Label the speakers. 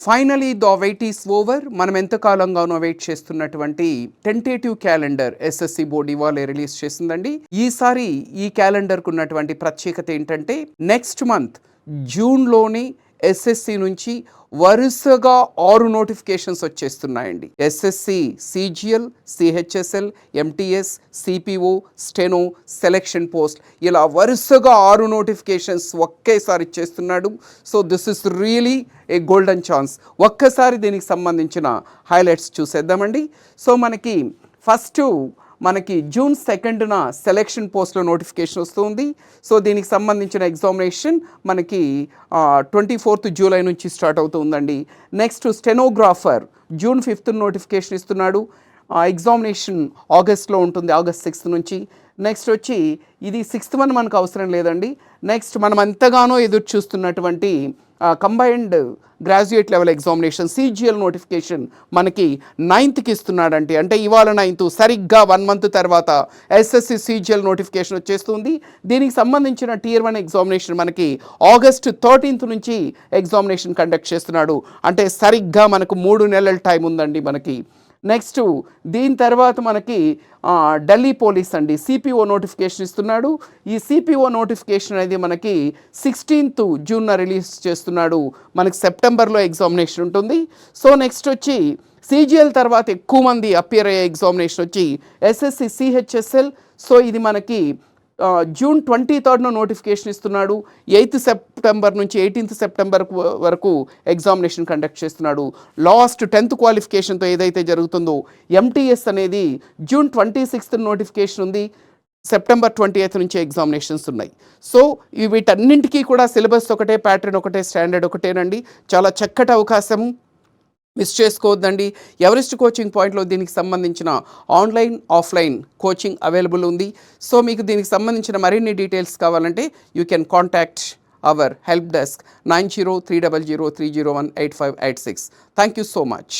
Speaker 1: Finally the wait is over. మనం ఎంతకాలంగానో wait చేస్తున్నటువంటి టెంటేటివ్ క్యాలెండర్ ఎస్ఎస్సి బోర్డు ఇవాళ రిలీజ్ చేసిందండి. ఈసారి ఈ క్యాలెండర్కు ఉన్నటువంటి ప్రత్యేకత ఏంటంటే నెక్స్ట్ మంత్ జూన్లోని ఎస్ఎస్సి నుంచి వరుసగా 6 నోటిఫికేషన్స్ వచ్చేస్తున్నాయండి. SSC CGL, CHSL, MTS, CPO, steno, selection post ఇలా వరుసగా 6 నోటిఫికేషన్స్ ఒకేసారి ఇచ్చేస్తున్నాడు. So this is really a golden chance. ఒక్కసారి దీనికి సంబంధించిన హైలైట్స్ చూసేద్దామండి. సో మనకి జూన్ 2న సెలెక్షన్ పోస్ట్లో నోటిఫికేషన్ వస్తుంది. సో దీనికి సంబంధించిన ఎగ్జామినేషన్ మనకి 24th జూలై నుంచి స్టార్ట్ అవుతుందండి. Next stenographer June 5th notification ఇస్తున్నాడు. ఎగ్జామినేషన్ ఆగస్ట్లో ఉంటుంది, ఆగస్ట్ 6th నుంచి. నెక్స్ట్ వచ్చి ఇది 6th వన్ మనకు అవసరం లేదండి. నెక్స్ట్ మనం ఎంతగానో ఎదురు చూస్తున్నటువంటి combined graduate level examination CGL notification మనకి 9th ఇస్తున్నాడంటే, అంటే ఇవాళ 9th సరిగ్గా 1 month తర్వాత ఎస్ఎస్సి సిజిఎల్ నోటిఫికేషన్ వచ్చేస్తుంది. దీనికి సంబంధించిన Tier 1 ఎగ్జామినేషన్ మనకి ఆగస్ట్ 13th నుంచి ఎగ్జామినేషన్ కండక్ట్ చేస్తున్నాడు. అంటే సరిగ్గా మనకు 3 నెలల టైం ఉందండి మనకి. నెక్స్ట్ దీని తర్వాత మనకి ఢిల్లీ పోలీస్ అండి సిపిఓ నోటిఫికేషన్ ఇస్తున్నాడు. ఈ సిపిఓ నోటిఫికేషన్ అనేది మనకి 16th జూన్న రిలీజ్ చేస్తున్నాడు. మనకి సెప్టెంబర్లో ఎగ్జామినేషన్ ఉంటుంది. సో నెక్స్ట్ వచ్చి సిజిఎల్ తర్వాత ఎక్కువ మంది అపియర్ అయ్యే ఎగ్జామినేషన్ వచ్చి ఎస్ఎస్సి సిహెచ్ఎస్ఎల్. సో ఇది మనకి జూన్ 23rd నోటిఫికేషన్ ఇస్తున్నాడు. 8th సెప్టెంబర్ నుంచి 18th సెప్టెంబర్ వరకు ఎగ్జామినేషన్ కండక్ట్ చేస్తున్నాడు. లాస్ట్ 10th క్వాలిఫికేషన్తో ఏదైతే జరుగుతుందో ఎంటీఎస్ అనేది జూన్ 26th నోటిఫికేషన్ ఉంది. సెప్టెంబర్ 28th నుంచి ఎగ్జామినేషన్స్ ఉన్నాయి. సో వీటన్నింటికీ కూడా సిలబస్ ఒకటే, ప్యాటర్న్ ఒకటే, స్టాండర్డ్ ఒకటేనండి. చాలా చక్కటి అవకాశం, మిస్ చేసుకోవద్దండి. ఎవరెస్ట్ కోచింగ్ పాయింట్లో దీనికి సంబంధించిన ఆన్లైన్, ఆఫ్లైన్ కోచింగ్ అవైలబుల్ ఉంది. సో మీకు దీనికి సంబంధించిన మరిన్ని డీటెయిల్స్ కావాలంటే you can contact our help desk 903003018586. Thank you so much.